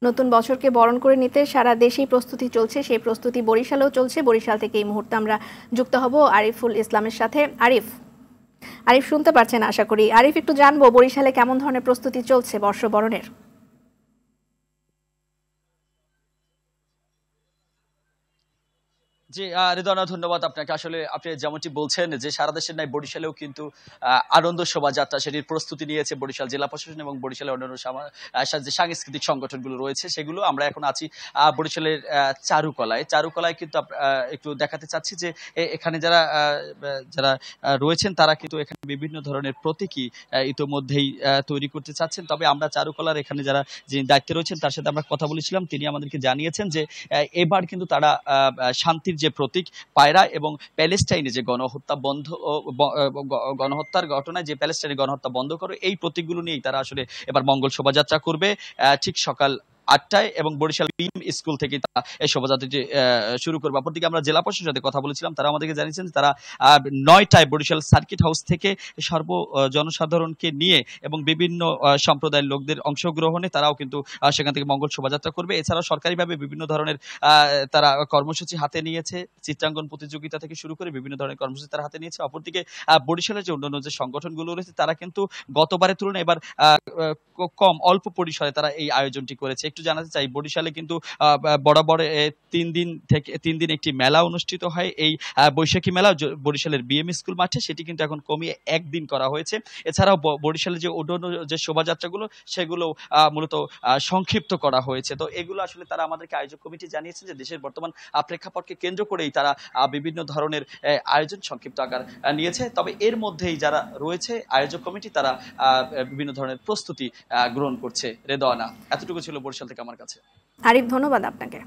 নতুন বছরকে বরণ করে নিতে সারা দেশেই প্রস্তুতি চলছে, সেই প্রস্তুতি বরিশালেও চলছে। বরিশাল থেকে এই মুহূর্তে আমরা যুক্ত হব আরিফুল ইসলামের সাথে। আরিফ শুনতে পারছেন আশা করি। আরিফ, একটু জানবো বরিশালে কেমন ধরনের প্রস্তুতি চলছে বর্ষবরণের? জি, রিদওয়ানা, ধন্যবাদ আপনাকে। আসলে আপনি যেমনটি বলছেন যে সারা দেশের ন্যায় বরিশালেও কিন্তু আনন্দ শোভাযাত্রা সেটির প্রস্তুতি নিয়েছে বরিশাল জেলা প্রশাসন এবং বরিশালের অন্যান্য যে সাংস্কৃতিক সংগঠনগুলো রয়েছে সেগুলো। আমরা এখন আছি বরিশালের চারুকলায় কিন্তু একটু দেখাতে চাচ্ছি যে এখানে যারা যারা রয়েছেন তারা কিন্তু এখানে বিভিন্ন ধরনের প্রতীকী ইতোমধ্যেই তৈরি করতে চাচ্ছেন। তবে আমরা চারুকলার এখানে যারা যিনি দায়িত্বে রয়েছেন তার সাথে আমরা কথা বলেছিলাম, তিনি আমাদেরকে জানিয়েছেন যে এবার কিন্তু তারা শান্তির যে প্রতীক পায়রা এবং প্যালেস্টাইনে যে গণহত্যার ঘটনায় যে প্যালেস্টাইনে গণহত্যা বন্ধ করে, এই প্রতীকগুলো নিয়েই তারা আসলে এবার মঙ্গল শোভাযাত্রা করবে ঠিক সকাল 8টায় এবং বরিশাল বিএম স্কুল থেকে তারা এই শোভাযাত্রাটি শুরু করবে। অপরদিকে আমরা জেলা প্রশাসনের সাথে কথা বলেছিলাম, তারা আমাদেরকে জানিয়েছেন তারা 9টায় বরিশাল সার্কিট হাউস থেকে জনসাধারণকে নিয়ে এবং বিভিন্ন সম্প্রদায়ের লোকদের অংশগ্রহণে তারাও কিন্তু সেখান থেকে মঙ্গল শোভাযাত্রা করবে। এছাড়াও সরকারিভাবে বিভিন্ন ধরনের তারা কর্মসূচি হাতে নিয়েছে, চিত্রাঙ্কন প্রতিযোগিতা থেকে শুরু করে বিভিন্ন ধরনের কর্মসূচি তারা হাতে নিয়েছে। অপরদিকে বরিশালের যে অন্যান্য যে সংগঠনগুলো রয়েছে তারা কিন্তু গতবারের তুলনায় এবার অল্প পরিসরে তারা এই আয়োজনটি করেছে। একটু জানাতে চাই, বরিশালে কিন্তু বরাবর 3 দিন একটি মেলা অনুষ্ঠিত হয়, এই বৈশাখী মেলা বরিশালের বিএম স্কুল মাঠে। সেটি কিন্তু এখন কমিয়ে 1 দিন করা হয়েছে। এছাড়াও বরিশালে যে অন্যান্য যে শোভাযাত্রাগুলো সেগুলো মূলত সংক্ষিপ্ত করা হয়েছে। তো এগুলো আসলে তারা আমাদেরকে আয়োজক কমিটি জানিয়েছে যে দেশের বর্তমান প্রেক্ষাপটকে কেন্দ্র করেই তারা বিভিন্ন ধরনের আয়োজন সংক্ষিপ্ত আকার নিয়েছে। তবে এর মধ্যেই যারা রয়েছে আয়োজক কমিটি তারা বিভিন্ন ধরনের প্রস্তুতি গ্রহণ করছে। রেদওয়ানা, এতটুকু ছিল বরিশাল থেকে আমার কাছে। আরিফ, ধন্যবাদ আপনাকে।